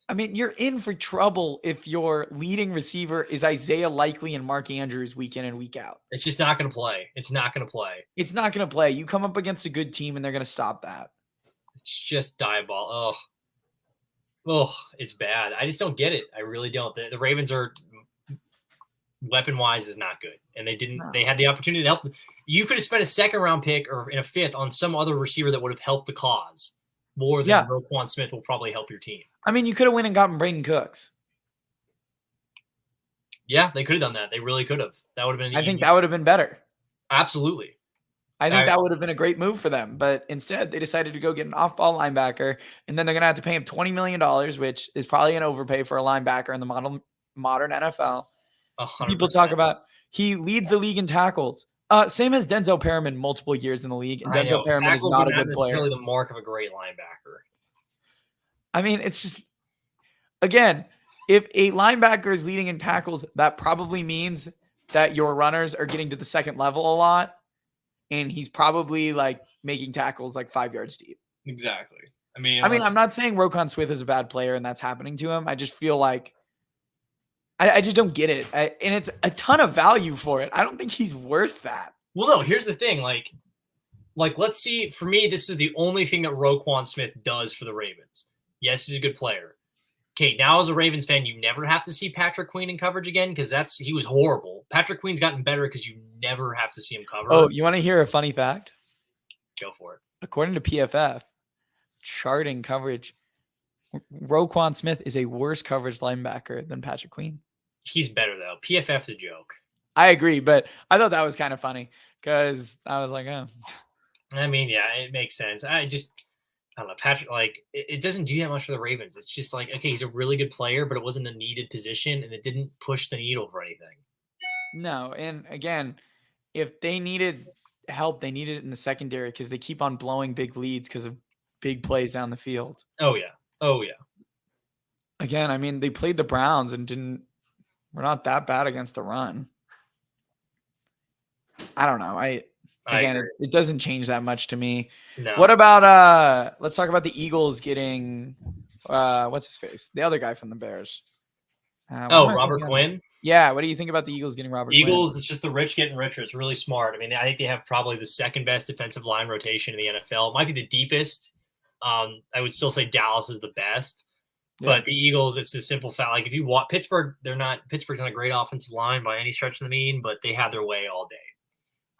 I mean, you're in for trouble if your leading receiver is Isaiah Likely and Mark Andrews week in and week out. It's just not going to play. It's not going to play. It's not going to play. You come up against a good team, and they're going to stop that. It's just diabolical. Oh, it's bad. I just don't get it. I really don't. The Ravens are weapon-wise is not good, and they didn't. No. They had the opportunity to help. You could have spent a 2nd-round pick or in a 5th on some other receiver that would have helped the cause more than Roquan Smith will probably help your team. I mean, you could have went and gotten Brandon Cooks. Yeah, they could have done that. They really could have. That would have been. I think that would have been better. Absolutely. I think that would have been a great move for them. But instead, they decided to go get an off-ball linebacker, and then they're going to have to pay him $20 million, which is probably an overpay for a linebacker in the modern NFL. 100%. People talk about he leads the league in tackles. Same as Denzel Perriman, multiple years in the league, and Denzel Perriman is not a good player. Necessarily the mark of a great linebacker. I mean, it's just, again, if a linebacker is leading in tackles, that probably means that your runners are getting to the 2nd level a lot, and he's probably like making tackles like 5 yards deep. Exactly. I mean, I'm not saying Roquan Smith is a bad player and that's happening to him. I just feel like I just don't get it. And it's a ton of value for it. I don't think he's worth that. Well, no, here's the thing. Like, let's see. For me, this is the only thing that Roquan Smith does for the Ravens. Yes, he's a good player. Okay, now as a Ravens fan, you never have to see Patrick Queen in coverage again because he was horrible. Patrick Queen's gotten better because you never have to see him cover. Oh, you want to hear a funny fact? Go for it. According to PFF, charting coverage, Roquan Smith is a worse coverage linebacker than Patrick Queen. He's better, though. PFF's a joke. I agree, but I thought that was kind of funny because I was like, oh. I mean, yeah, it makes sense. I don't know, Patrick, like, it doesn't do that much for the Ravens. It's just like, okay, he's a really good player, but it wasn't a needed position, and it didn't push the needle for anything. No, and again, if they needed help, they needed it in the secondary because they keep on blowing big leads because of big plays down the field. Oh, yeah. Again, I mean, they played the Browns and we're not that bad against the run. I don't know. It doesn't change that much to me. No. What about let's talk about the Eagles getting what's his face? The other guy from the Bears. Robert Quinn? Yeah, what do you think about the Eagles getting Robert Quinn? It's just the rich getting richer. It's really smart. I mean, I think they have probably the 2nd best defensive line rotation in the NFL. It might be the deepest. I would still say Dallas is the best. Yeah. But the Eagles, it's a simple fact. Like, if you want Pittsburgh's not a great offensive line by any stretch of the mean, but they had their way all day.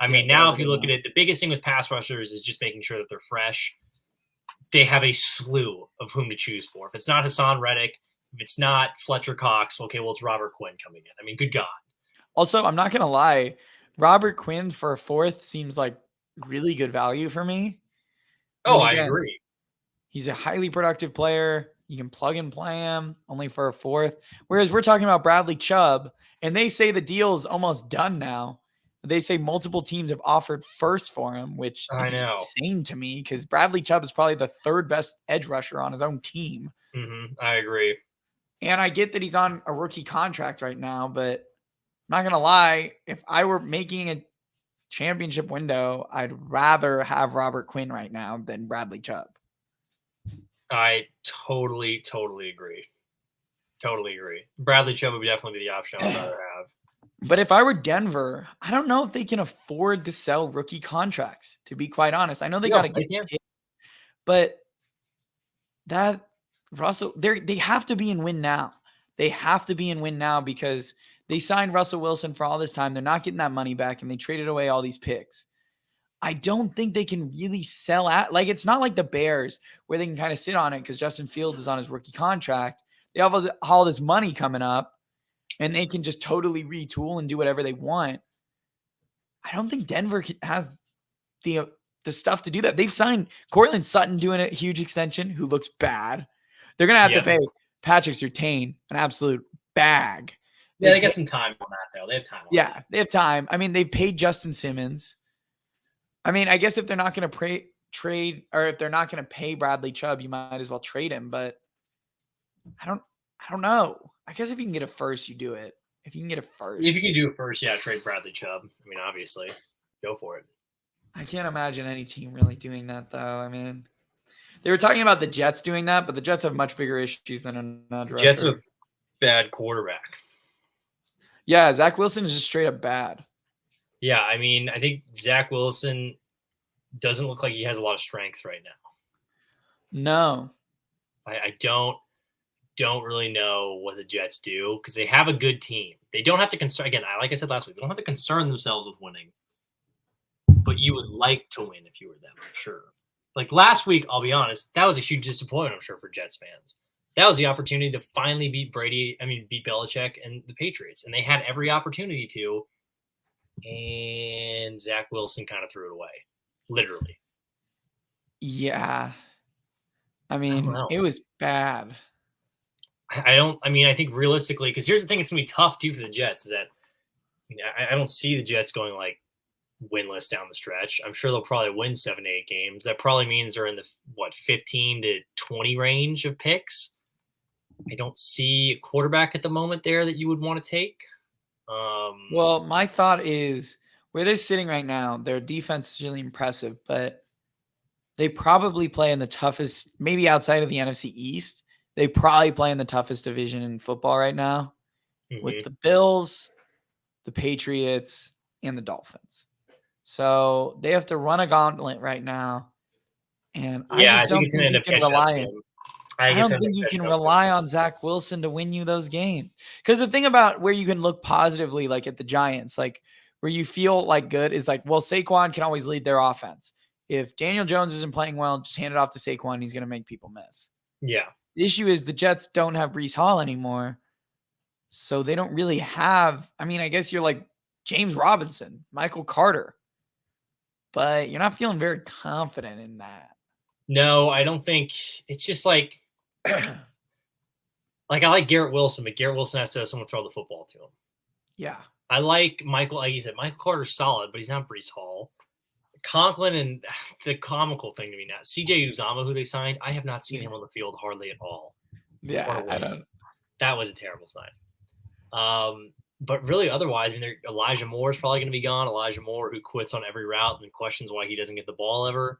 I mean, now if you look at it, the biggest thing with pass rushers is just making sure that they're fresh. They have a slew of whom to choose for. If it's not Hassan Reddick, if it's not Fletcher Cox, okay, well, it's Robert Quinn coming in. I mean, good God. Also, I'm not going to lie. Robert Quinn for a 4th seems like really good value for me. Oh, mean, I again, agree. he's a highly productive player. You can plug and play him only for a fourth. Whereas we're talking about Bradley Chubb, and they say the deal is almost done now. They say multiple teams have offered first for him, which I is know. insane to me because Bradley Chubb is probably the third best edge rusher on his own team. I agree. And I get that he's on a rookie contract right now, but I'm not going to lie. If I were making a championship window, I'd rather have Robert Quinn right now than Bradley Chubb. I totally agree. Totally agree. Bradley Chubb would definitely be the option I'd rather have. But if I were Denver, I don't know if they can afford to sell rookie contracts, to be quite honest. I know they got to get paid, but that Russell, they have to be in win now. They have to be in win now because they signed Russell Wilson for all this time. They're not getting that money back, and they traded away all these picks. I don't think they can really sell at, like, it's not like the Bears where they can kind of sit on it because Justin Fields is on his rookie contract. They have all this money coming up, and they can just totally retool and do whatever they want. I don't think Denver has the stuff to do that. They've signed Cortland Sutton doing a huge extension who looks bad. They're going to have to pay Patrick Surtain an absolute bag. Yeah, they got some time on that, though. They have time. They have time. I mean, they paid Justin Simmons. I mean, I guess if they're not going to trade or if they're not going to pay Bradley Chubb, you might as well trade him. But I don't know. I guess if you can get a first, you do it. If you can get a first. If you can do it first, trade Bradley Chubb. I mean, obviously, go for it. I can't imagine any team really doing that, though. I mean, they were talking about the Jets doing that, but the Jets have much bigger issues than an edge rusher. Jets have a bad quarterback. Yeah, Zach Wilson is just straight up bad. Yeah, I mean, I think Zach Wilson doesn't look like he has a lot of strength right now. No. I don't really know what the Jets do because they have a good team. They don't have to concern, again, like I said last week, they don't have to concern themselves with winning. But you would like to win if you were them, I'm sure. Like last week, I'll be honest, that was a huge disappointment, I'm sure, for Jets fans. That was the opportunity to finally beat Belichick and the Patriots. And they had every opportunity to. And Zach Wilson kind of threw it away. Literally. Yeah. I mean, it was bad. I think realistically, because here's the thing, it's going to be tough too for the Jets, is that I don't see the Jets going like winless down the stretch. I'm sure they'll probably win 7 to 8 games. That probably means they're in the 15 to 20 range of picks. I don't see a quarterback at the moment there that you would want to take. Well, my thought is where they're sitting right now, their defense is really impressive, but they probably play in the toughest, maybe outside of the NFC East, they probably play in the toughest division in football right now with the Bills, the Patriots, and the Dolphins. So they have to run a gauntlet right now. And I just don't think you can rely on I don't think you can rely on Zach Wilson to win you those games. Because the thing about where you can look positively, like at the Giants, like where you feel like good is like, well, Saquon can always lead their offense. If Daniel Jones isn't playing well, just hand it off to Saquon. He's going to make people miss. Yeah. The issue is the Jets don't have Breece Hall anymore. So they don't really have, I mean, I guess you're like James Robinson, Michael Carter, but you're not feeling very confident in that. No, I don't think it's just like I like Garrett Wilson, but Garrett Wilson has to have someone throw the football to him. Yeah. I like Michael, like you said, Michael Carter's solid, but he's not Breece Hall. Conklin, and the comical thing to me now, CJ Uzama, who they signed, I have not seen him on the field hardly at all. Yeah, I don't. That was a terrible sign. But really, otherwise, I mean, Elijah Moore is probably going to be gone. Elijah Moore, who quits on every route and questions why he doesn't get the ball ever.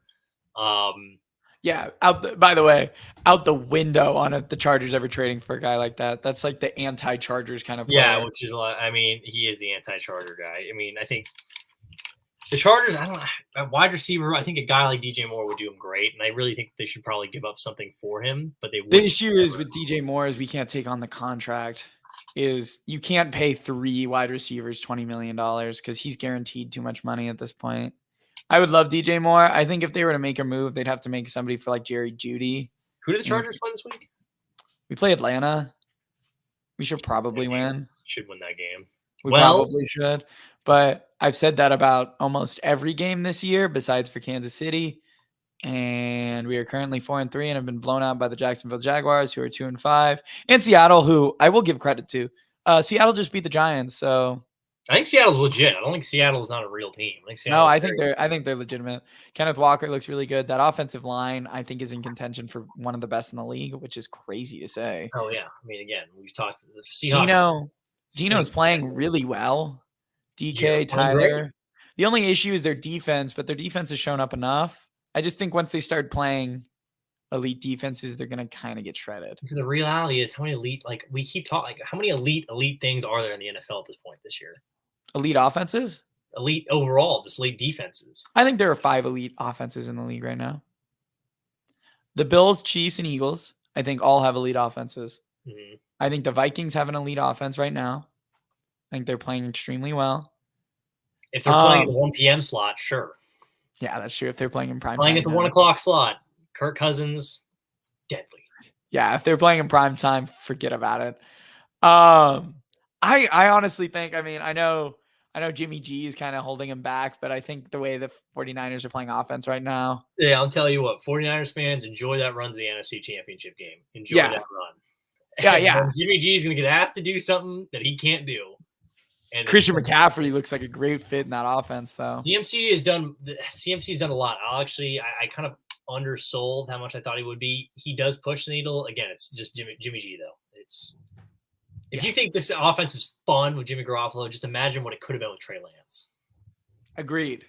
Yeah, by the way, out the window on the Chargers ever trading for a guy like that. That's like the anti-Chargers kind of player. Yeah, which is like, I mean, he is the anti-Charger guy. I mean, I think the Chargers, I don't know, a wide receiver, I think a guy like DJ Moore would do him great, and I really think they should probably give up something for him, but they The issue is with DJ Moore is we can't take on the contract. Is you can't pay 3 wide receivers $20 million because he's guaranteed too much money at this point. I would love DJ Moore. I think if they were to make a move, they'd have to make somebody for like Jerry Jeudy. Who did the Chargers play this week? We play Atlanta. We should probably win. Should win that game. We probably should. But I've said that about almost every game this year, besides for Kansas City. And we are currently 4-3 and have been blown out by the Jacksonville Jaguars, who are 2-5, and Seattle, who I will give credit to. Seattle just beat the Giants, so I think Seattle's legit. I don't think Seattle's not a real team. I think they're legitimate. Kenneth Walker looks really good. That offensive line, I think, is in contention for one of the best in the league, which is crazy to say. Oh yeah, I mean, again, we've talked. The Seahawks. Gino's playing really well. DK, Tyler. The only issue is their defense, but their defense has shown up enough. I just think once they start playing elite defenses, they're gonna kind of get shredded. The reality is, how many elite, like we keep talking, like how many elite things are there in the NFL at this point this year? Elite offenses? Elite overall, just elite defenses. I think there are 5 elite offenses in the league right now. The Bills, Chiefs, and Eagles, I think all have elite offenses. Mm-hmm. I think the Vikings have an elite offense right now. I think they're playing extremely well. If they're playing in the 1 p.m. slot, sure. Yeah, that's true. If they're playing in prime playing time. At the 1 o'clock slot, Kirk Cousins, deadly. Yeah, if they're playing in prime time, forget about it. I honestly think, I mean, I know Jimmy G is kind of holding him back, but I think the way the 49ers are playing offense right now. Yeah, I'll tell you what, 49ers fans, enjoy that run to the NFC Championship game. Enjoy that run. Yeah. Jimmy G is going to get asked to do something that he can't do. And Christian McCaffrey looks like a great fit in that offense, though. CMC's done a lot. I kind of undersold how much I thought he would be. He does push the needle. Again, it's just Jimmy G, though. If you think this offense is fun with Jimmy Garoppolo, just imagine what it could have been with Trey Lance. Agreed.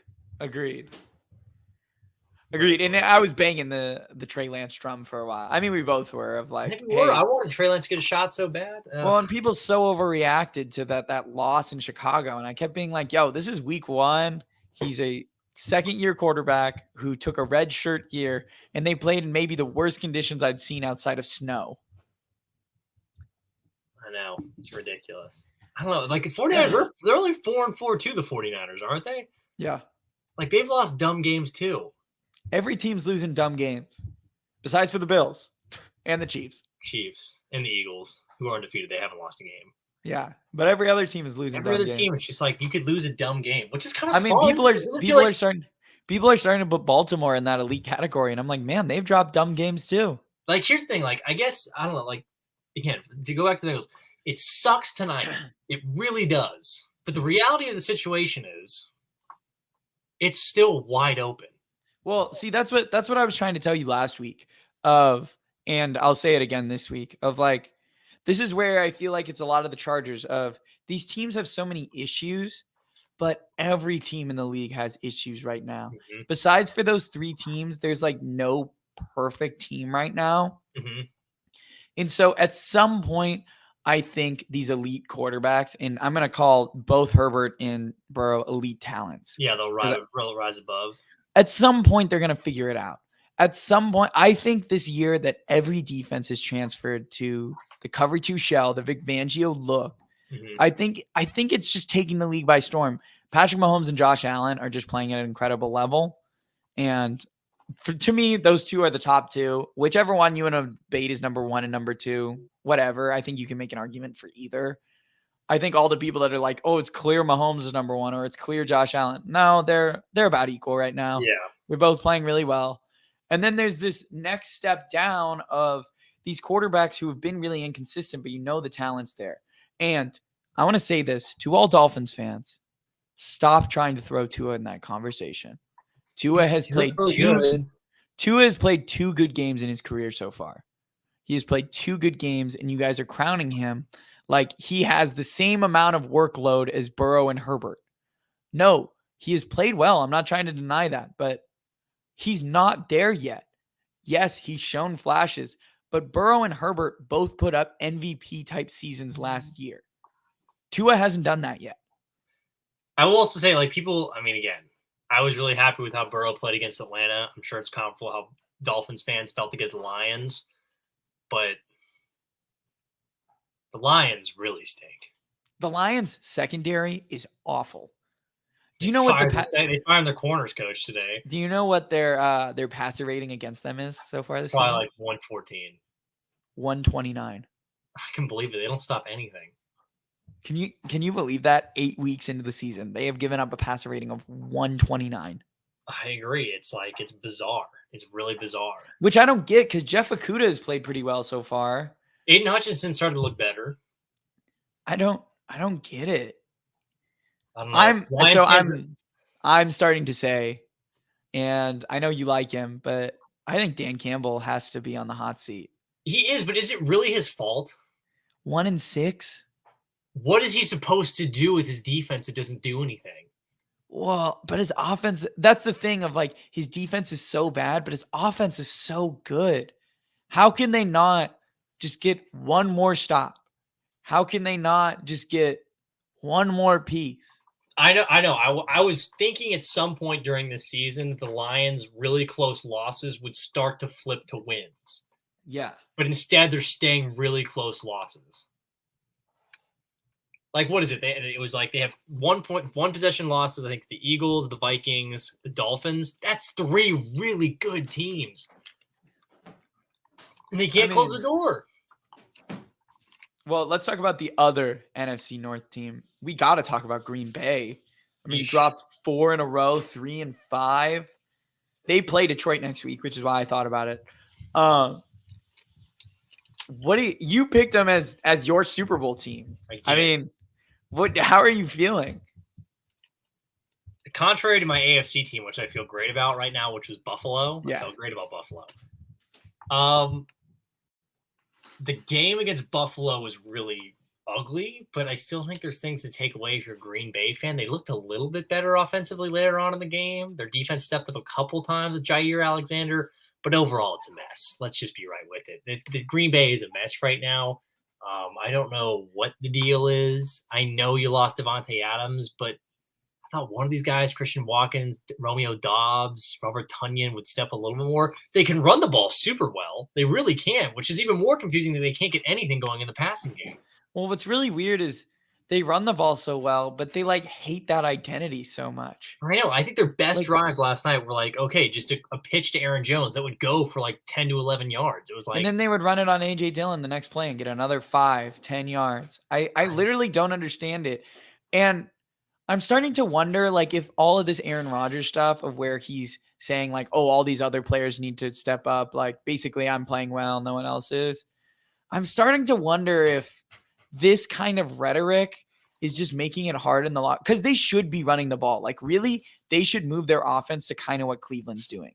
And I was banging the Trey Lance drum for a while. I mean, we both were of like, I wanted Trey Lance to get a shot so bad. Well, and people so overreacted to that loss in Chicago. And I kept being like, yo, this is week 1. He's a second-year quarterback who took a red shirt year, and they played in maybe the worst conditions I'd seen outside of snow. I know. It's ridiculous. I don't know. Like, the 49ers, they're only 4-4 to the 49ers, aren't they? Yeah. Like, they've lost dumb games, too. Every team's losing dumb games, besides for the Bills and the Chiefs. Chiefs and the Eagles, who are undefeated. They haven't lost a game. Yeah, but every other team is losing. Every other team, it's just like you could lose a dumb game, which is kind of. I mean, fun. people are starting to put Baltimore in that elite category, and I'm like, man, they've dropped dumb games too. Like, here's the thing. Like, I guess I don't know. Like, again, to go back to the Bengals, it sucks tonight. It really does. But the reality of the situation is, it's still wide open. Well, see, that's what I was trying to tell you last week and I'll say it again this week of like, this is where I feel like it's a lot of the Chargers of these teams have so many issues, but every team in the league has issues right now. Mm-hmm. Besides for those 3 teams, there's like no perfect team right now. Mm-hmm. And so at some point, I think these elite quarterbacks, and I'm going to call both Herbert and Burrow elite talents. Yeah, they'll rise above. At some point, they're going to figure it out. At some point, I think this year that every defense is transferred to the cover 2 shell, the Vic Fangio look. Mm-hmm. I think it's just taking the league by storm. Patrick Mahomes and Josh Allen are just playing at an incredible level. And to me, those 2 are the top 2. Whichever one you want to debate is number 1 and number 2, whatever. I think you can make an argument for either. I think all the people that are like, oh, it's clear Mahomes is number 1 or it's clear Josh Allen. No, they're about equal right now. Yeah. We're both playing really well. And then there's this next step down of these quarterbacks who have been really inconsistent, but you know the talent's there. And I want to say this to all Dolphins fans. Stop trying to throw Tua in that conversation. Tua has played 2 good games in his career so far. He has played 2 good games, and you guys are crowning him like he has the same amount of workload as Burrow and Herbert. No, he has played well. I'm not trying to deny that, but he's not there yet. Yes, he's shown flashes, but Burrow and Herbert both put up MVP-type seasons last year. Tua hasn't done that yet. I will also say, like, people, I mean, again, I was really happy with how Burrow played against Atlanta. I'm sure it's comparable how Dolphins fans felt to get the Lions, but the Lions really stink. The Lions secondary is awful. Do you know what they fired their corners coach today? Do you know what their passer rating against them is so far this Probably season? like 114. 129. I can believe it. They don't stop anything. Can you believe that 8 weeks into the season, they have given up a passer rating of 129? I agree. It's bizarre. It's really bizarre. Which I don't get because Jeff Okuda has played pretty well so far. Aiden Hutchinson started to look better. I don't get it. I don't know. I'm starting to say, and I know you like him, but I think Dan Campbell has to be on the hot seat. He is, but is it really his fault? 1-6. What is he supposed to do with his defense that doesn't do anything? Well, but his offense, that's the thing of like his defense is so bad, but his offense is so good. How can they not just get one more stop? How can they not just get one more piece? I know. I was thinking at some point during this season that the Lions' really close losses would start to flip to wins. Yeah. But instead, they're staying really close losses. Like, what is it? It was like they have 1 possession losses. I think the Eagles, the Vikings, the Dolphins. That's 3 really good teams. And they can't close the door. Well, let's talk about the other NFC North team. We got to talk about Green Bay. I mean, dropped 4 in a row, 3 and 5. They play Detroit next week, which is why I thought about it. What do you picked them as your Super Bowl team? I mean, how are you feeling? Contrary to my AFC team, which I feel great about right now, which was Buffalo. Yeah. I felt great about Buffalo. The game against Buffalo was really ugly, but I still think there's things to take away if you're a Green Bay fan. They looked a little bit better offensively later on in the game. Their defense stepped up a couple times with Jair Alexander, but overall it's a mess. Let's just be right with it. The Green Bay is a mess right now. I don't know what the deal is. I know you lost Devontae Adams, but I thought one of these guys, Christian Watkins, Romeo Doubs, Robert Tonyan, would step a little bit more. They can run the ball super well. They really can, which is even more confusing that they can't get anything going in the passing game. Well, what's really weird is they run the ball so well, but they like hate that identity so much. I know. I think their best drives last night were like, okay, just a pitch to Aaron Jones that would go for like 10 to 11 yards. It was like, and then they would run it on A.J. Dillon the next play and get another 5-10 yards. I literally don't understand it. And I'm starting to wonder, like, if all of this Aaron Rodgers stuff of where he's saying, like, oh, all these other players need to step up. Like, basically, I'm playing well. No one else is. I'm starting to wonder if this kind of rhetoric is just making it hard in the lot. Because they should be running the ball. Like, really, they should move their offense to kind of what Cleveland's doing.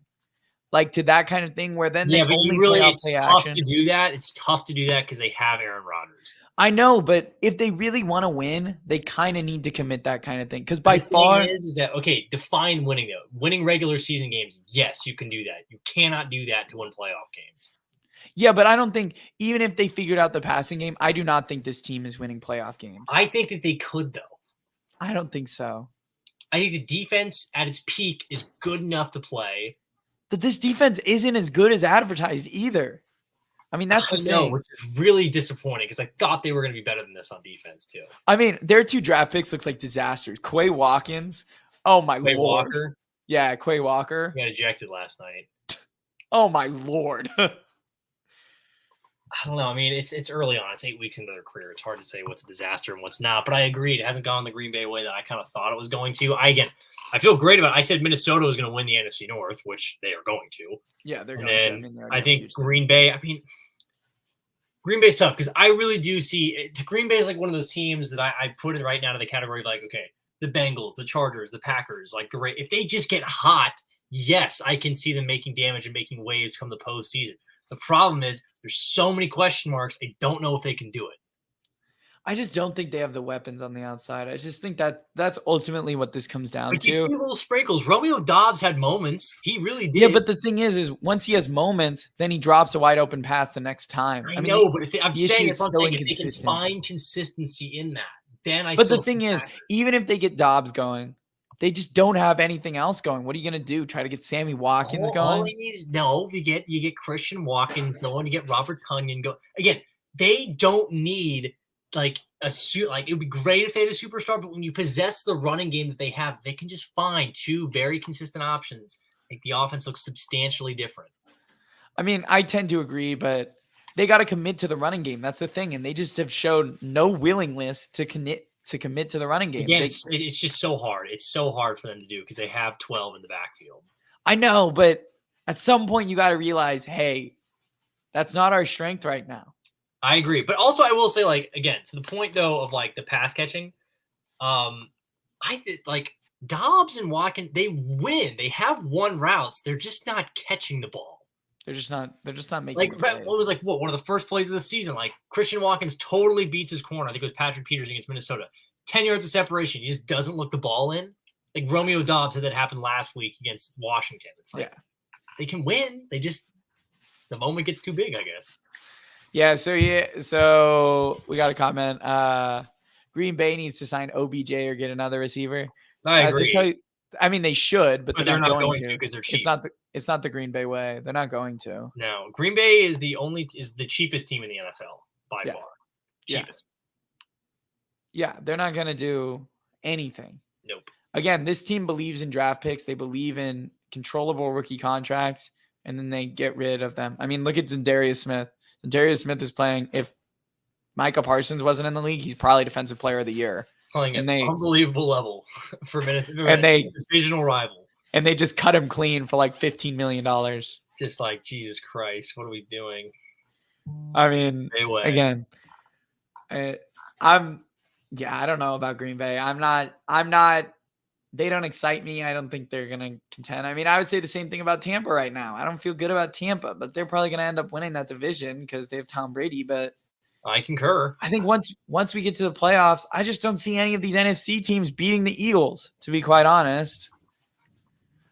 Like, to that kind of thing where then they only play off play action. It's tough to do that. It's tough to do that because they have Aaron Rodgers. I know, but if they really want to win, they kind of need to commit that kind of thing. Because by far is that okay? Define winning though. Winning regular season games, yes, you can do that. You cannot do that to win playoff games. Yeah, but I don't think even if they figured out the passing game, I do not think this team is winning playoff games. I think that they could though. I don't think so. I think the defense at its peak is good enough to play. But this defense isn't as good as advertised either. I mean, that's the thing. Which is really disappointing because I thought they were going to be better than this on defense too. I mean, their 2 draft picks looks like disasters. Quay Watkins. Oh my Quay Lord. Walker. Yeah, Quay Walker. He got ejected last night. Oh my Lord. I don't know. I mean, it's early on. It's 8 weeks into their career. It's hard to say what's a disaster and what's not. But I agreed. It hasn't gone the Green Bay way that I kind of thought it was going to. I feel great about it. I said Minnesota was going to win the NFC North, which they are going to. Yeah, they're and going to. then I mean, I think Green Bay. I mean, Green Bay's tough because I really do see Green Bay is like one of those teams that I put it right now to the category of like, okay, the Bengals, the Chargers, the Packers, like great. If they just get hot, yes, I can see them making damage and making waves come the postseason. The problem is there's so many question marks. I don't know if they can do it. I just don't think they have the weapons on the outside. I just think that that's ultimately what this comes down but to. You see little sprinkles. Romeo Doubs had moments. He really did. Yeah, but the thing is once he has moments, then he drops a wide open pass the next time. I know, but if they can find consistency in that, then I. But the thing is, even if they get Doubs going, they just don't have anything else going. What are you going to do? Try to get Sammy Watkins going? You get Christian Watkins going. You get Robert Tonyan going. Again, they don't need like a suit. Like it would be great if they had a superstar, but when you possess the running game that they have, they can just find 2 very consistent options. Like the offense looks substantially different. I mean, I tend to agree, but they got to commit to the running game. That's the thing. And they just have shown no willingness to to commit to the running game. Again, it's just so hard. It's so hard for them to do because they have 12 in the backfield. I know, but at some point you got to realize, hey, that's not our strength right now. I agree. But also I will say, like, again, to the point though of like the pass catching, like Dobbs and Watkins, they win. They have won routes. They're just not catching the ball. They're just not making Like, the plays. what was like one of the first plays of the season? Like Christian Watkins totally beats his corner. I think it was Patrick Peters against Minnesota. 10 yards of separation. He just doesn't look the ball in. Like Romeo Dobbs had that happen last week against Washington. It's like they can win. They just the moment gets too big, I guess. Yeah. So we got a comment. Green Bay needs to sign OBJ or get another receiver. I agree. To tell you, I mean, they should, but they're not going to because they're cheap. It's not the Green Bay way. They're not going to. No, Green Bay is the cheapest team in the NFL by far. Cheapest. Yeah, they're not going to do anything. Nope. Again, this team believes in draft picks. They believe in controllable rookie contracts, and then they get rid of them. I mean, look at Zadarius Smith. Zadarius Smith is playing. If Micah Parsons wasn't in the league, he's probably Defensive Player of the Year. Playing at an unbelievable level for Minnesota. And divisional rival. And they just cut him clean for like $15 million. Just like, Jesus Christ, what are we doing? I mean, again, I don't know about Green Bay. I'm not, they don't excite me. I don't think they're going to contend. I mean, I would say the same thing about Tampa right now. I don't feel good about Tampa, but they're probably going to end up winning that division because they have Tom Brady. But I concur. I think once we get to the playoffs, I just don't see any of these NFC teams beating the Eagles, to be quite honest.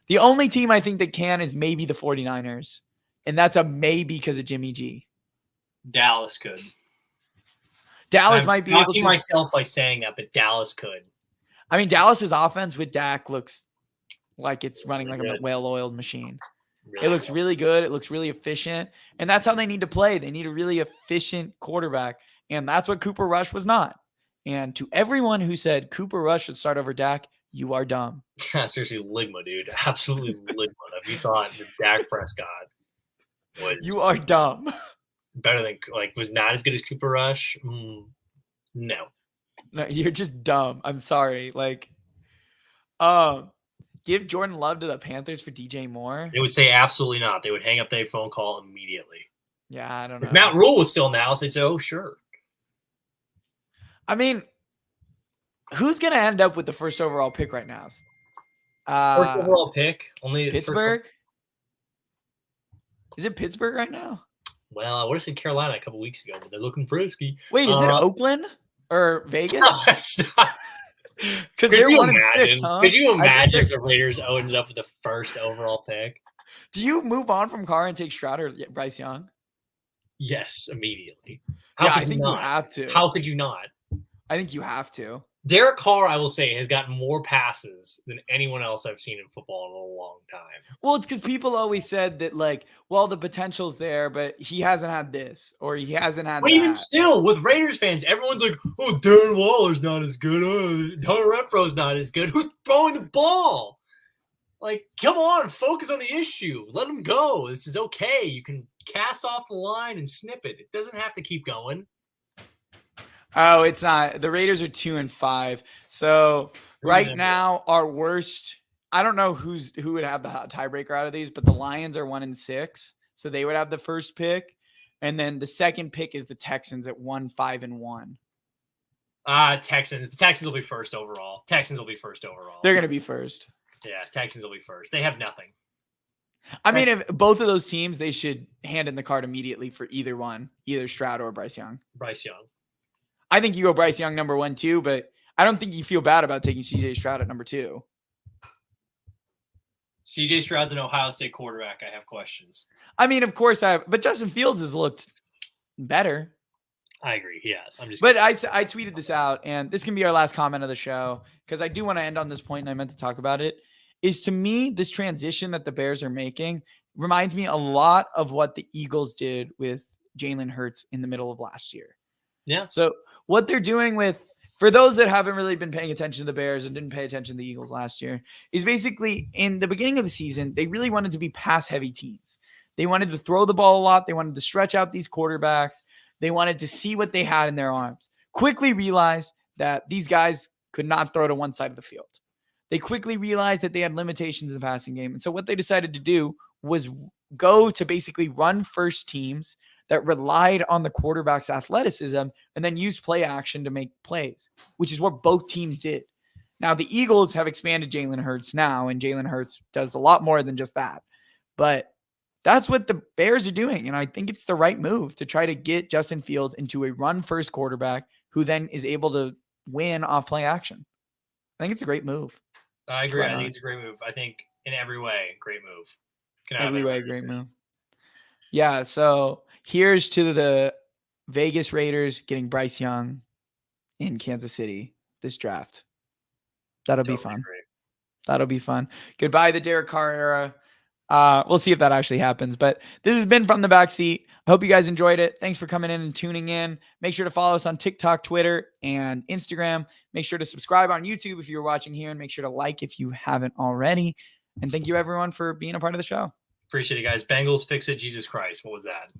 The only team I think that can is maybe the 49ers. And that's a maybe because of Jimmy G. Dallas could. Dallas might be able to. Myself by saying that, but Dallas could. I mean, Dallas's offense with Dak looks like it's running like a well-oiled machine. It looks really good. It looks really efficient. And that's how they need to play. They need a really efficient quarterback. And that's what Cooper Rush was not. And to everyone who said Cooper Rush should start over Dak, you are dumb. Seriously, Ligma, dude. Absolutely Ligma. If you thought that Dak Prescott was you are dumb. Better than, like, was not as good as Cooper Rush? No, you're just dumb. I'm sorry. Like, give Jordan Love to the Panthers for DJ Moore? They would say absolutely not. They would hang up their phone call immediately. Yeah, I don't know. If Matt Rule was still in the house, they'd say, oh, sure. I mean, who's going to end up with the first overall pick right now? First overall pick? Only Pittsburgh? Is it Pittsburgh right now? Well, I would have said Carolina a couple weeks ago, but they're looking frisky. Wait, is it Oakland or Vegas? No, it's not. Because they're 1-6, huh? Could you imagine if the Raiders ended up with the first overall pick? Do you move on from Carr and take Stroud or Bryce Young? Yes, immediately. I think you have to. How could you not? I think you have to. Derek Carr, I will say, has gotten more passes than anyone else I've seen in football in a long time. Well, it's because people always said that, like, well, the potential's there, but he hasn't had this or he hasn't had But that. even still, with Raiders fans, everyone's like, oh, Darren Waller's not as good. Hunter Renfro's not as good. Who's throwing the ball? Like, come on, focus on the issue. Let him go. This is okay. You can cast off the line and snip it. It doesn't have to keep going. Oh, it's not. The Raiders are 2-5. So right now, our worst. I don't know who would have the tiebreaker out of these, but the Lions are 1-6, so they would have the first pick, and then the second pick is the Texans at 1-5-1. Texans. The Texans will be first overall. They're gonna be first. Yeah, Texans will be first. They have nothing. I mean, if both of those teams, they should hand in the card immediately for either one, either Stroud or Bryce Young. I think you go Bryce Young number 1 too, but I don't think you feel bad about taking CJ Stroud at number 2. CJ Stroud's an Ohio State quarterback. I have questions. I mean, of course but Justin Fields has looked better. I agree. Yes. I tweeted this out, and this can be our last comment of the show because I do want to end on this point, and I meant to talk about it. Is to me, this transition that the Bears are making reminds me a lot of what the Eagles did with Jalen Hurts in the middle of last year. Yeah. So what they're doing for those that haven't really been paying attention to the Bears and didn't pay attention to the Eagles last year, is basically in the beginning of the season, they really wanted to be pass-heavy teams. They wanted to throw the ball a lot. They wanted to stretch out these quarterbacks. They wanted to see what they had in their arms. Quickly realized that these guys could not throw to one side of the field. They quickly realized that they had limitations in the passing game. And so what they decided to do was go to basically run first teams that relied on the quarterback's athleticism and then use play action to make plays, which is what both teams did. Now, the Eagles have expanded Jalen Hurts now, and Jalen Hurts does a lot more than just that. But that's what the Bears are doing. And I think it's the right move to try to get Justin Fields into a run-first quarterback who then is able to win off play action. I think it's a great move. I agree. I think it's a great move. I think in every way, great move. Every way, great move. Yeah, so here's to the Vegas Raiders getting Bryce Young in Kansas City this draft. That'll be fun. Great. That'll be fun. Goodbye, the Derek Carr era. We'll see if that actually happens. But this has been From the Backseat. I hope you guys enjoyed it. Thanks for coming in and tuning in. Make sure to follow us on TikTok, Twitter, and Instagram. Make sure to subscribe on YouTube if you're watching here, and make sure to like if you haven't already. And thank you, everyone, for being a part of the show. Appreciate it, guys. Bengals, fix it. Jesus Christ. What was that?